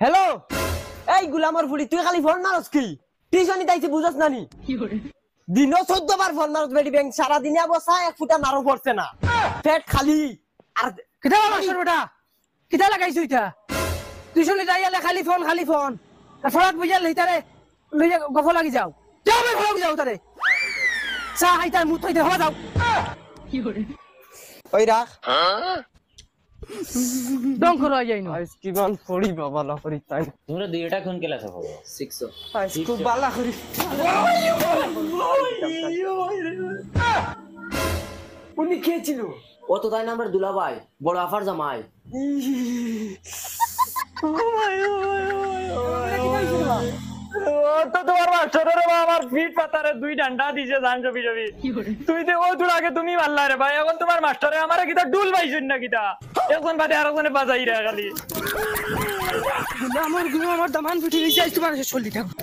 hello এই গুলামর ফুলি তুই খালি ফোন মারস কি টিউশনি তাইছি বুঝছ না নি দিন 14 বার ফোন মারস বেটি ব্যাংক সারা দিনে বসা এক ফুটা মারো পড়ছে না পেট খালি আর কিতা মাস্টার বেটা কিতা লাগাইছো ইটা টিউশনে যাইলে খালি ফোন আর ফরাত বুঝাল হিতারে লইয়া গফ লাগি যাও যাও বে ফরাত যাও তারে চা হাইতার মুত হইতে হওয়া যাও ওই রাখ দম করো যাই না কিমান পড়ি বাবা না করি তাই তোমরা দুইটা কোন ক্লাসে পড়ো 6 খুব বালা করি উনি কে ছিল ও তো তাই নামের দুলাভাই বড় আফার জামাই তো তোমার মাস্টারের আমার ফিট পাতারে দুই ডান্ডা দিছে জান জবি জবি তুই দে ও তোর আগে তুমি মারলা রে ভাই এখন তোমার মাস্টারে আমারে কিটা ডুল পাইছেন না কিটা একজন বাদে আরেকজনে বাজাই রে খালি আমার দামান পিঠে নিচে তোমার চলি থাকো